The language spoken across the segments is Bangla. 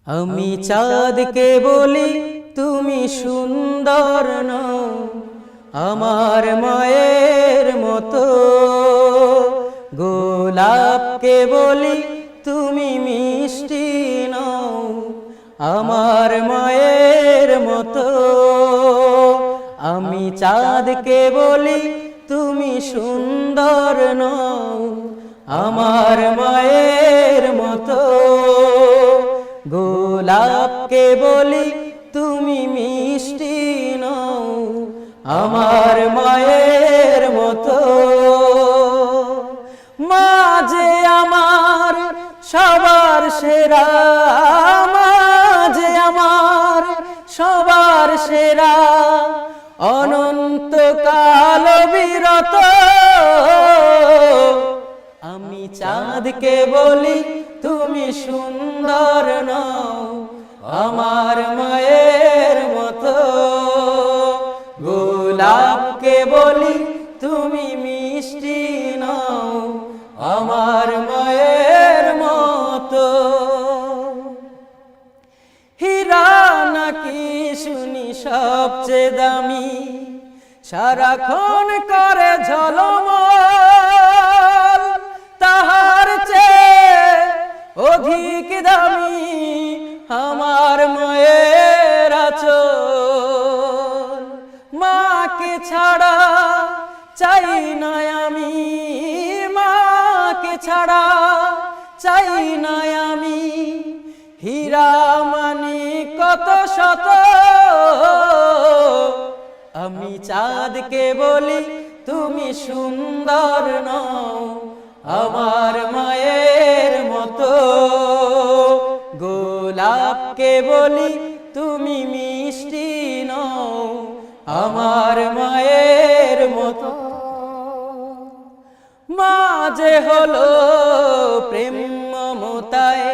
আমি চাঁদকে বলি তুমি সুন্দর নও, আমার মায়ের মতো। গোলাপকে বলি তুমি মিষ্টি নও, আমার মায়ের মতো। আমি চাঁদকে বলি তুমি সুন্দর নও, আমার মায়ের মতো। গোলাপকে বলি তুমি মিষ্টি নও, আমার মায়ের মতো। মা যে আমার সবার সেরা, মা যে আমার সবার সেরা, অনন্তকাল বিরত। আমি চাঁদকে বলি তুমি সুন্দর নও, আমার মায়ের মতো। গোলাপকে বলি তুমি মিষ্টি নও, আমার মায়ের মতো। হীরা নাকি শুনি সবচেয়ে দামি, সারাক্ষণ করে ঝলমল, তাহার চেয়ে অধিক দামি আমার মায়ের আঁচল। মাকে ছাড়া চাই না আমি, মাকে ছাড়া চাই না আমি। হীরা মানি কত শত, আমি চাঁদকে বলি তুমি সুন্দর নও, আমার মায়ের মতো। গোলাপকে বলি তুমি মিষ্টি নও, আমার মায়ের মতো। মা যে হলো প্রেম মমতায়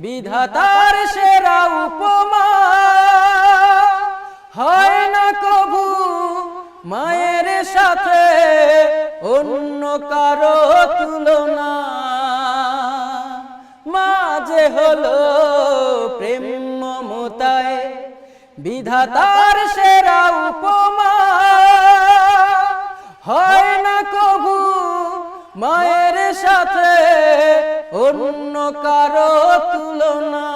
বিধাতার সেরা উপমা, হয় না কভু মায়ের সাথে অন্য কারো তুলনা। মা যে হলো প্রেম মমতায় বিধাতার সেরা উপমা, হয় না কভু মায়ের সাথে অন্য কারো তুলনা।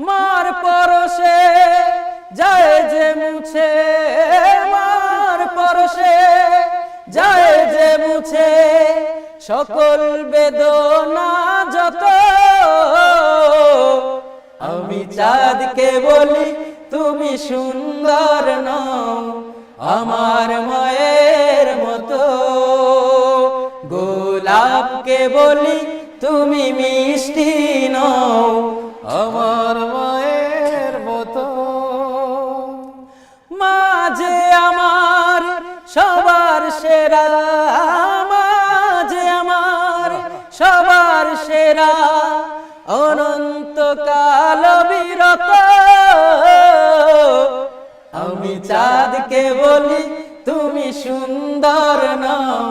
মার পরশে যায় যে মুছে, মার পরশে যায় যে মুছে সকল বেদনা যত। আমি চাঁদকে বলি তুমি সুন্দর নও, আমার মায়ের মতো। গোলাপকে বলি তুমি মিষ্টি নও, আমার মায়ের মতো। মা যে আমার সবার সেরা, মা যে আমার সবার সেরা, অনন্তকাল বিরত। আমি চাঁদকে বলি তুমি সুন্দর নও,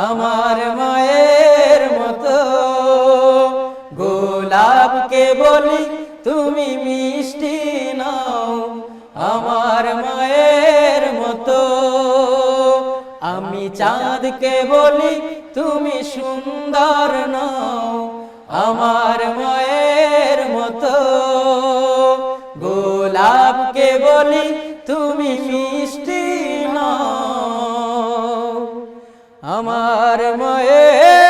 আমার মায়ের মতো। গোলাপকে বলি তুমি মিষ্টি নও, আমার মায়ের মতো। আমি চাঁদকে বলি তুমি সুন্দর নও, আমার মায়ের মতো। গোলাপকে বলি তুমি মিষ্টি নও, আমার মায়ের